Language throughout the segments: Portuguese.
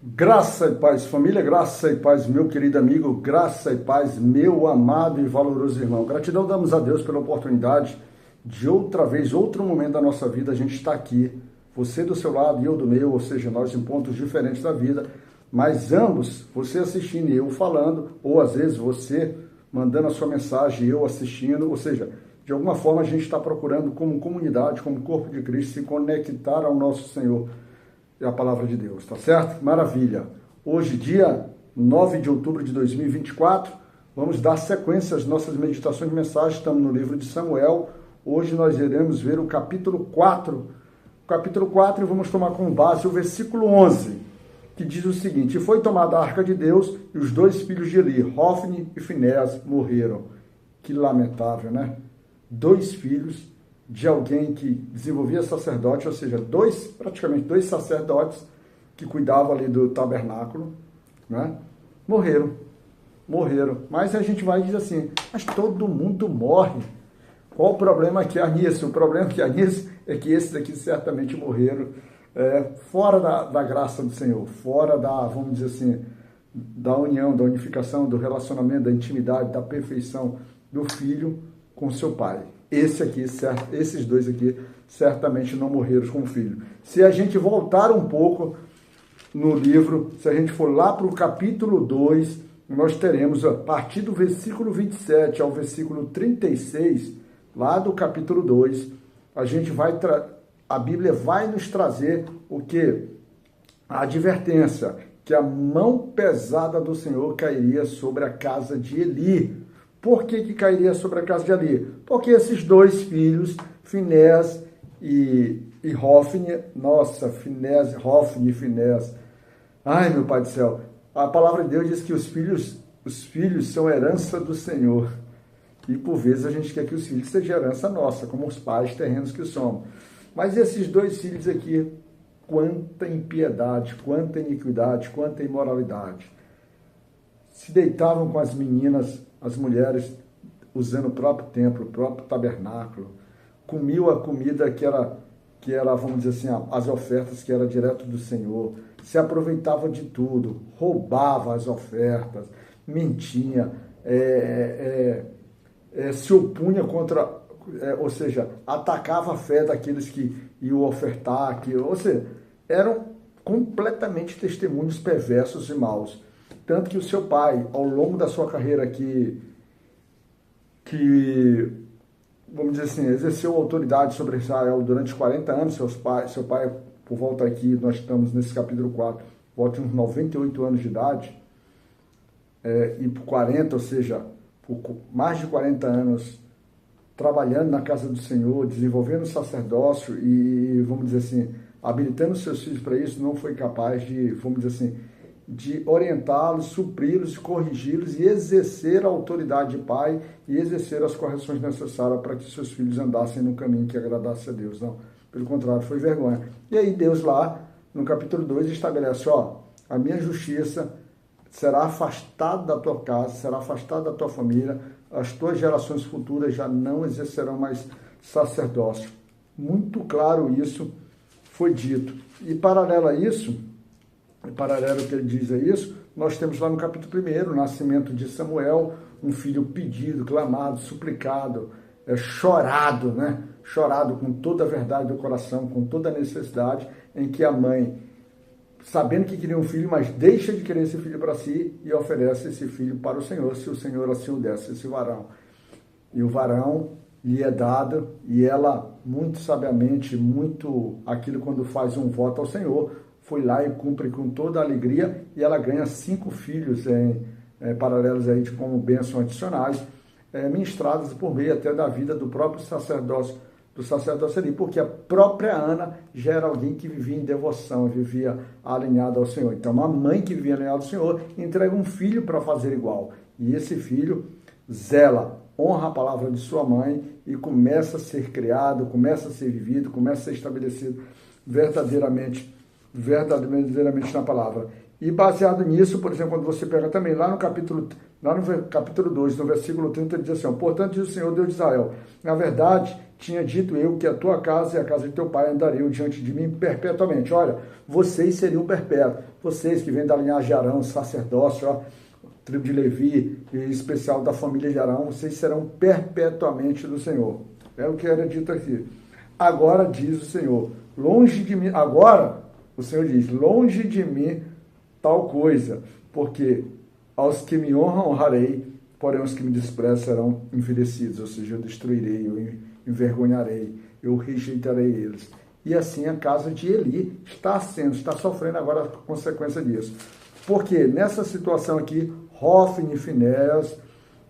Graça e paz, família, graça e paz, meu querido amigo, graça e paz, meu amado e valoroso irmão. Gratidão damos a Deus pela oportunidade de outra vez, outro momento da nossa vida, a gente está aqui, você do seu lado e eu do meu, ou seja, nós em pontos diferentes da vida, mas ambos, você assistindo e eu falando, ou às vezes você mandando a sua mensagem e eu assistindo, ou seja, de alguma forma a gente está procurando como comunidade, como corpo de Cristo, se conectar ao nosso Senhor. É a palavra de Deus, tá certo? Maravilha! Hoje, dia 9 de outubro de 2024, vamos dar sequência às nossas meditações de mensagem. Estamos no livro de Samuel. Hoje nós iremos ver o capítulo 4. O capítulo 4 e vamos tomar como base o versículo 11, que diz o seguinte: E foi tomada a arca de Deus e os dois filhos de Eli, Hofni e Finéas, morreram. Que lamentável, né? Dois filhos de alguém que desenvolvia sacerdote, ou seja, praticamente dois sacerdotes que cuidavam ali do tabernáculo, né? Morreram. Mas a gente vai dizer assim, mas todo mundo morre. Qual o problema que há nisso? O problema que há nisso é que esses aqui certamente morreram fora da graça do Senhor, fora vamos dizer assim, da união, da unificação, do relacionamento, da intimidade, da perfeição do filho com seu pai. Esses dois aqui certamente não morreram como filho. Se a gente voltar um pouco no livro, se a gente for lá para o capítulo 2, nós teremos, a partir do versículo 27 ao versículo 36, lá do capítulo 2, a Bíblia vai nos trazer o que? A advertência, que a mão pesada do Senhor cairia sobre a casa de Eli. Por que cairia sobre a casa de Eli? Porque esses dois filhos, Finéas e Hofni, Hofni e Finéas, ai meu Pai do céu, a palavra de Deus diz que os filhos são herança do Senhor. E por vezes a gente quer que os filhos sejam herança nossa, como os pais terrenos que somos. Mas esses dois filhos aqui, quanta impiedade, quanta iniquidade, quanta imoralidade. Se deitavam com as meninas, as mulheres, usando o próprio templo, o próprio tabernáculo, comiam a comida que era, vamos dizer assim, as ofertas que era direto do Senhor, se aproveitava de tudo, roubava as ofertas, mentia, se opunha contra, ou seja, atacava a fé daqueles que iam ofertar, ou seja, eram completamente testemunhos perversos e maus. Tanto que o seu pai, ao longo da sua carreira que vamos dizer assim, exerceu autoridade sobre Israel durante 40 anos, seu pai, por volta aqui, nós estamos nesse capítulo 4, volta uns 98 anos de idade, e por 40, ou seja, por mais de 40 anos, trabalhando na casa do Senhor, desenvolvendo o sacerdócio e, vamos dizer assim, habilitando seus filhos para isso, não foi capaz de, vamos dizer assim, de orientá-los, supri-los, corrigi-los e exercer a autoridade de pai e exercer as correções necessárias para que seus filhos andassem no caminho que agradasse a Deus. Não, pelo contrário, foi vergonha. E aí Deus lá, no capítulo 2, estabelece, a minha justiça será afastada da tua casa, será afastada da tua família, as tuas gerações futuras já não exercerão mais sacerdócio. Muito claro isso foi dito. E paralelo a isso, paralelo ao que ele diz a isso, nós temos lá no capítulo 1, o nascimento de Samuel, um filho pedido, clamado, suplicado, chorado, né? Chorado com toda a verdade do coração, com toda a necessidade, em que a mãe, sabendo que queria um filho, mas deixa de querer esse filho para si e oferece esse filho para o Senhor, se o Senhor assim o desse, esse varão. E o varão lhe é dado, e ela, muito sabiamente, muito aquilo quando faz um voto ao Senhor, foi lá e cumpre com toda a alegria, e ela ganha 5 filhos paralelos aí como bênçãos adicionais, ministradas por meio até da vida do próprio sacerdócio ali, porque a própria Ana já era alguém que vivia em devoção, vivia alinhada ao Senhor. Então, uma mãe que vivia alinhada ao Senhor entrega um filho para fazer igual, e esse filho zela, honra a palavra de sua mãe e começa a ser criado, começa a ser vivido, começa a ser estabelecido verdadeiramente verdadeiramente na palavra. E baseado nisso, por exemplo, quando você pega também lá no capítulo 2, no versículo 30, ele diz assim, portanto, diz o Senhor Deus de Israel, na verdade, tinha dito eu que a tua casa e a casa de teu pai andariam diante de mim perpetuamente. Olha, vocês seriam perpétuos. Vocês que vêm da linhagem de Arão, sacerdócio, ó, tribo de Levi, e em especial da família de Arão, vocês serão perpetuamente do Senhor. É o que era dito aqui. Agora diz o Senhor, longe de mim, agora o Senhor diz, longe de mim tal coisa, porque aos que me honram honrarei, porém os que me desprezam serão envelhecidos, ou seja, eu destruirei, eu envergonharei, eu rejeitarei eles. E assim a casa de Eli está sofrendo agora a consequência disso. Porque nessa situação aqui, Hofni e Finéias,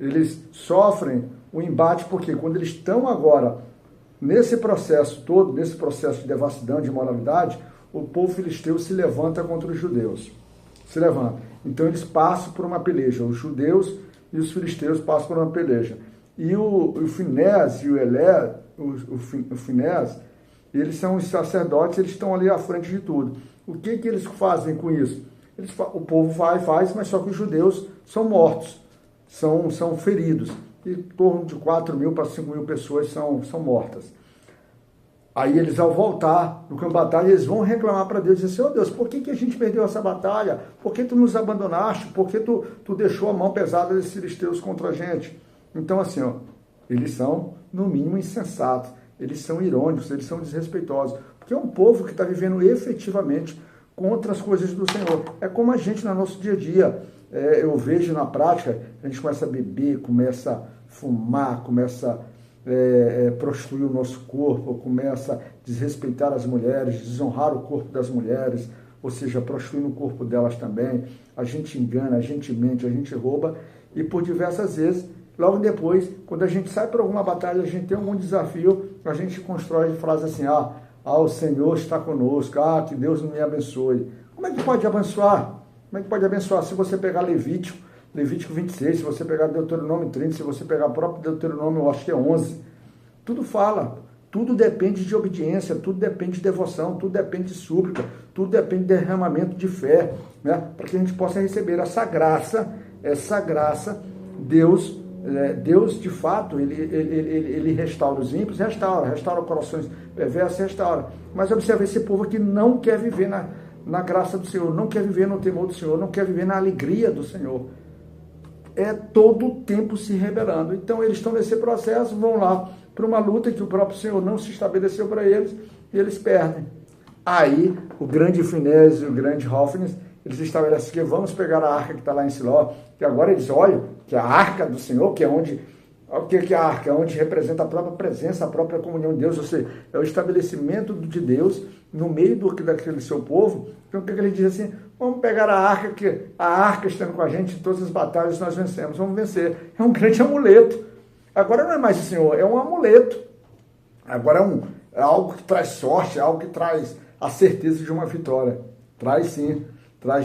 eles sofrem o embate, porque quando eles estão agora nesse processo todo, nesse processo de devassidão, de imoralidade, o povo filisteu se levanta contra os judeus. Se levanta. Então eles passam por uma peleja. Os judeus e os filisteus passam por uma peleja. E o Finéias e o Elé, o Finéias, eles são os sacerdotes, eles estão ali à frente de tudo. O que eles fazem com isso? O povo faz, mas só que os judeus são mortos, são feridos. Em torno de 4 mil para 5 mil pessoas são mortas. Aí eles, ao voltar do campo de batalha, eles vão reclamar para Deus, dizer, Senhor Deus, por que a gente perdeu essa batalha? Por que tu nos abandonaste? Por que tu deixou a mão pesada desses filisteus contra a gente? Então, assim, ó, eles são, no mínimo, insensatos, eles são irônicos, eles são desrespeitosos, porque é um povo que está vivendo efetivamente contra as coisas do Senhor. É como a gente no nosso dia a dia. Eu vejo na prática, a gente começa a beber, começa a fumar, começa a prostituir o nosso corpo, começa a desrespeitar as mulheres, desonrar o corpo das mulheres, ou seja, prostituindo o corpo delas também. A gente engana, a gente mente, a gente rouba, e por diversas vezes, logo depois, quando a gente sai para alguma batalha, a gente tem algum desafio, a gente constrói frases assim, o Senhor está conosco, que Deus me abençoe. Como é que pode abençoar? Como é que pode abençoar? Se você pegar Levítico 26, se você pegar Deuteronômio 30, se você pegar o próprio Deuteronômio, eu acho que é 11, tudo fala, tudo depende de obediência, tudo depende de devoção, tudo depende de súplica, tudo depende de derramamento de fé, né? Para que a gente possa receber essa graça, Deus de fato, ele restaura os ímpios, restaura corações perversos, restaura. Mas observa, esse povo aqui não quer viver na graça do Senhor, não quer viver no temor do Senhor, não quer viver na alegria do Senhor. É todo o tempo se rebelando. Então eles estão nesse processo, vão lá para uma luta que o próprio Senhor não se estabeleceu para eles, e eles perdem. Aí, o grande Finéias e o grande Hofni, eles estabelecem que vamos pegar a arca que está lá em Siló, que agora eles olham que a arca do Senhor, que é onde... O que é a arca? É onde representa a própria presença, a própria comunhão de Deus, ou seja, é o estabelecimento de Deus no meio daquele seu povo. Então o que ele diz assim? Vamos pegar a arca, que a arca estando com a gente em todas as batalhas nós vencemos, vamos vencer. É um grande amuleto. Agora não é mais o Senhor, é um amuleto. Agora é algo que traz sorte, é algo que traz a certeza de uma vitória. Traz sim,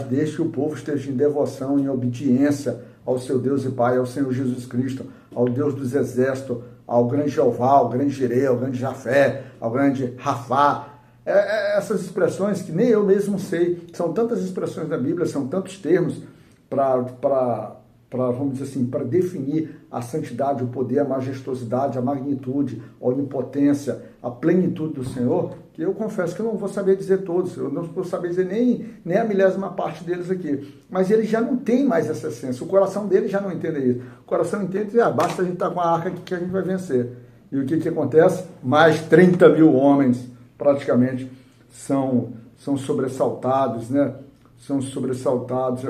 desde que o povo esteja em devoção, em obediência ao seu Deus e Pai, ao Senhor Jesus Cristo, ao Deus dos exércitos, ao grande Jeová, ao grande Jireh, ao grande Jafé, ao grande Rafá. Essas expressões que nem eu mesmo sei, são tantas expressões da Bíblia, são tantos termos para vamos dizer assim, para definir a santidade, o poder, a majestosidade, a magnitude, a onipotência, a plenitude do Senhor, que eu confesso que eu não vou saber dizer todos, eu não vou saber dizer nem a milésima parte deles aqui. Mas ele já não tem mais essa essência, o coração dele já não entende isso. O coração entende que basta a gente estar com a arca que a gente vai vencer. E o que acontece? Mais 30 mil homens, praticamente, são sobressaltados, né? São sobressaltados.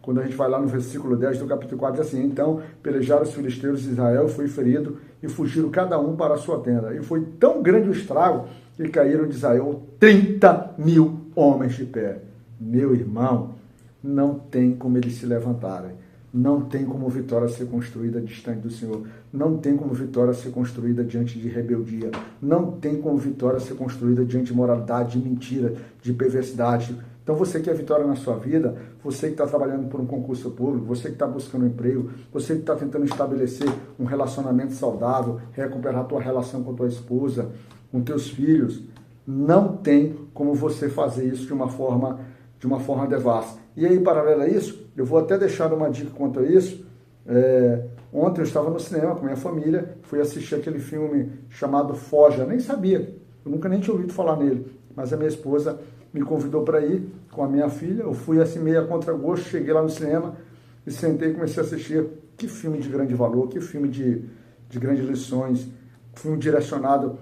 Quando a gente vai lá no versículo 10 do capítulo 4, diz assim, então pelejaram os filisteus de Israel, foi ferido, e fugiram cada um para a sua tenda. E foi tão grande o estrago que caíram de Israel 30 mil homens de pé. Meu irmão, não tem como eles se levantarem. Não tem como vitória ser construída distante do Senhor. Não tem como vitória ser construída diante de rebeldia. Não tem como vitória ser construída diante de moralidade, de mentira, de perversidade. Então você que quer vitória na sua vida, você que está trabalhando por um concurso público, você que está buscando um emprego, você que está tentando estabelecer um relacionamento saudável, recuperar a tua relação com a tua esposa, com teus filhos, Não tem como você fazer isso de uma forma devassa. E aí, paralelo a isso, eu vou até deixar uma dica quanto a isso. Ontem eu estava no cinema com minha família, fui assistir aquele filme chamado Foja, nem sabia, eu nunca nem tinha ouvido falar nele, mas a minha esposa me convidou para ir com a minha filha, eu fui assim meio a contragosto, cheguei lá no cinema e sentei e comecei a assistir. Que filme de grande valor, que filme de grandes lições, filme direcionado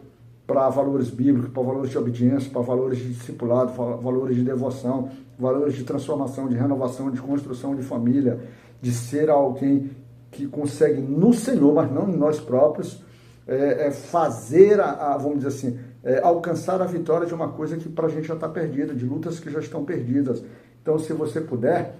para valores bíblicos, para valores de obediência, para valores de discipulado, valores de devoção, valores de transformação, de renovação, de construção de família, de ser alguém que consegue no Senhor, mas não em nós próprios, fazer, vamos dizer assim, alcançar a vitória de uma coisa que para a gente já está perdida, de lutas que já estão perdidas. Então, se você puder,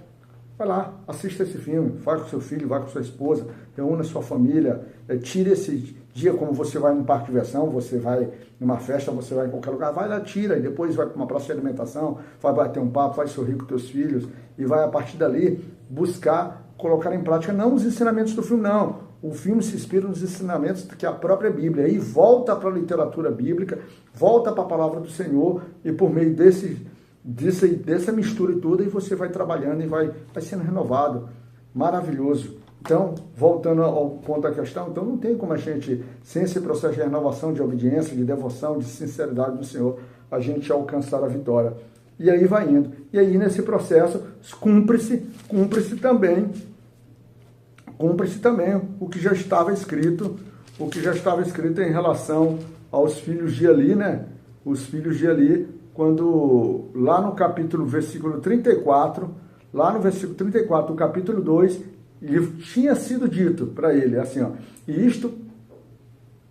vai lá, assista esse filme, vai com seu filho, vai com sua esposa, reúna sua família, tire esse dia, como você vai num parque de diversão, você vai numa festa, você vai em qualquer lugar, vai lá, tira, e depois vai para uma praça de alimentação, vai bater um papo, vai sorrir com teus filhos, e vai a partir dali buscar colocar em prática não os ensinamentos do filme, não. O filme se inspira nos ensinamentos que é a própria Bíblia, aí volta para a literatura bíblica, volta para a palavra do Senhor, e por meio dessa mistura e tudo, e você vai trabalhando e vai sendo renovado. Maravilhoso. Então, voltando ao ponto da questão, então não tem como a gente, sem esse processo de renovação, de obediência, de devoção, de sinceridade no Senhor, a gente alcançar a vitória. E aí vai indo. E aí nesse processo, cumpre-se também o que já estava escrito, em relação aos filhos de Eli, né? Os filhos de Eli, quando lá no capítulo, versículo 34, lá no versículo 34 do capítulo 2, e tinha sido dito para ele, assim, ó, e isto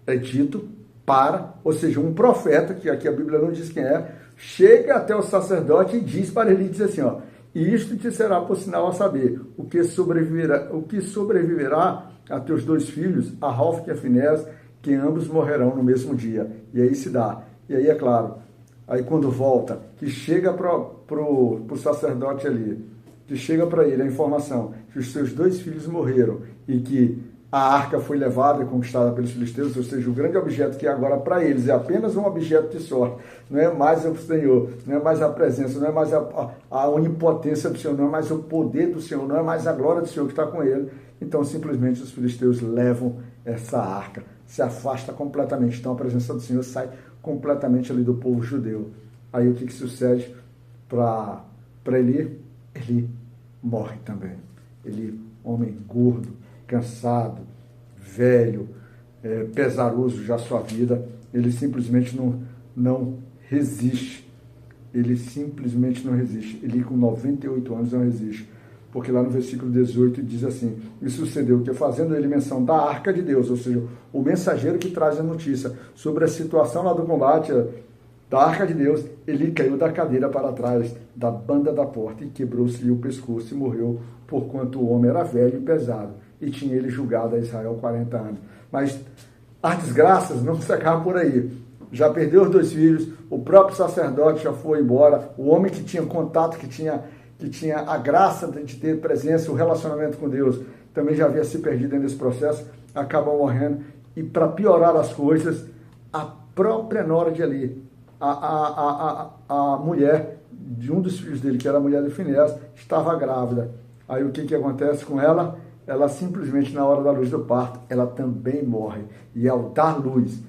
é dito para, ou seja, um profeta, que aqui a Bíblia não diz quem é, chega até o sacerdote e diz para ele, diz assim, ó, e isto te será por sinal a saber, o que sobreviverá a teus dois filhos, a Hofni e a Finés, que ambos morrerão no mesmo dia. E aí se dá. E aí é claro, aí quando volta, que chega pro sacerdote ali, que chega para ele a informação que os seus dois filhos morreram e que a arca foi levada e conquistada pelos filisteus, ou seja, o grande objeto que agora para eles é apenas um objeto de sorte, não é mais o Senhor, não é mais a presença, não é mais a onipotência do Senhor, não é mais o poder do Senhor, não é mais a glória do Senhor que está com ele. Então, simplesmente, os filisteus levam essa arca, se afasta completamente. Então, a presença do Senhor sai completamente ali do povo judeu. Aí, o que sucede para Eli? Ele morre também. Ele, homem gordo, cansado, velho, pesaroso já a sua vida, ele simplesmente não resiste. Ele simplesmente não resiste. Ele com 98 anos não resiste. Porque lá no versículo 18 diz assim, e sucedeu que fazendo ele menção da arca de Deus, ou seja, o mensageiro que traz a notícia sobre a situação lá do combate da arca de Deus, ele caiu da cadeira para trás da banda da porta e quebrou-se-lhe o pescoço e morreu, porquanto o homem era velho e pesado, e tinha ele julgado a Israel 40 anos. Mas as desgraças não se acabam por aí. Já perdeu os dois filhos, o próprio sacerdote já foi embora, o homem que tinha contato, que tinha a graça de ter presença, o relacionamento com Deus, também já havia se perdido nesse processo, acaba morrendo. E para piorar as coisas, a própria nora de Eli, a mulher de um dos filhos dele, que era a mulher de Finés, estava grávida. Aí o que acontece com ela? Ela simplesmente, na hora da luz do parto, ela também morre. E ao dar luz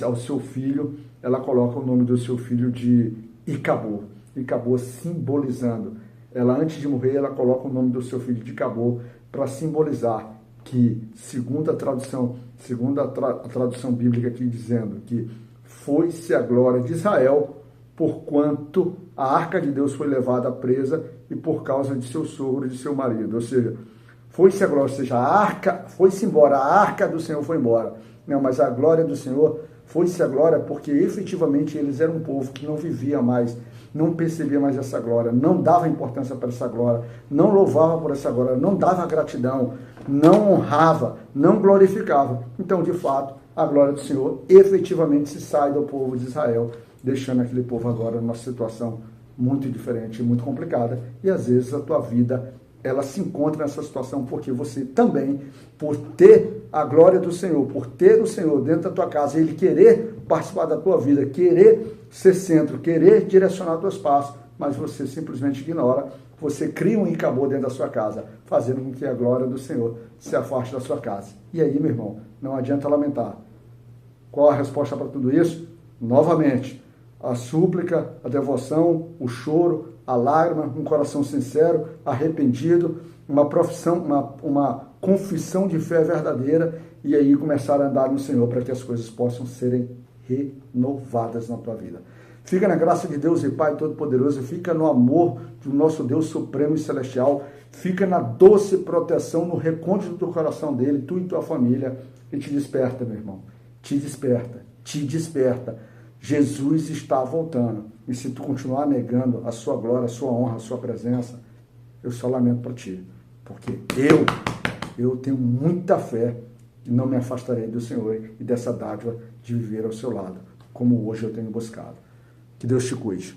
ao seu filho, ela coloca o nome do seu filho de Icabô. Icabô simbolizando. Ela, antes de morrer, ela coloca o nome do seu filho de Icabô para simbolizar que, segundo a tradução bíblica aqui dizendo que foi-se a glória de Israel, porquanto a arca de Deus foi levada presa e por causa de seu sogro e de seu marido. Ou seja, foi-se a glória, ou seja, a arca foi-se embora, a arca do Senhor foi embora. Não, mas a glória do Senhor foi-se a glória porque efetivamente eles eram um povo que não vivia mais, não percebia mais essa glória, não dava importância para essa glória, não louvava por essa glória, não dava gratidão, não honrava, não glorificava. Então, de fato, a glória do Senhor efetivamente se sai do povo de Israel, deixando aquele povo agora numa situação muito diferente, muito complicada. E às vezes a tua vida, ela se encontra nessa situação porque você também, por ter a glória do Senhor, por ter o Senhor dentro da tua casa, Ele querer participar da tua vida, querer ser centro, querer direcionar teus passos, mas você simplesmente ignora, você cria um Icabod dentro da sua casa, fazendo com que a glória do Senhor se afaste da sua casa. E aí, meu irmão, não adianta lamentar. Qual a resposta para tudo isso? Novamente, a súplica, a devoção, o choro, a lágrima, um coração sincero, arrependido, uma profissão, uma confissão de fé verdadeira, e aí começar a andar no Senhor para que as coisas possam serem renovadas na tua vida. Fica na graça de Deus e Pai Todo-Poderoso, fica no amor do nosso Deus Supremo e Celestial, fica na doce proteção, no recôndito do coração dele, tu e tua família, e te desperta, meu irmão, te desperta, te desperta. Jesus está voltando, e se tu continuar negando a sua glória, a sua honra, a sua presença, eu só lamento para ti, porque eu tenho muita fé e não me afastarei do Senhor e dessa dádiva de viver ao seu lado, como hoje eu tenho buscado. Que Deus te cuide.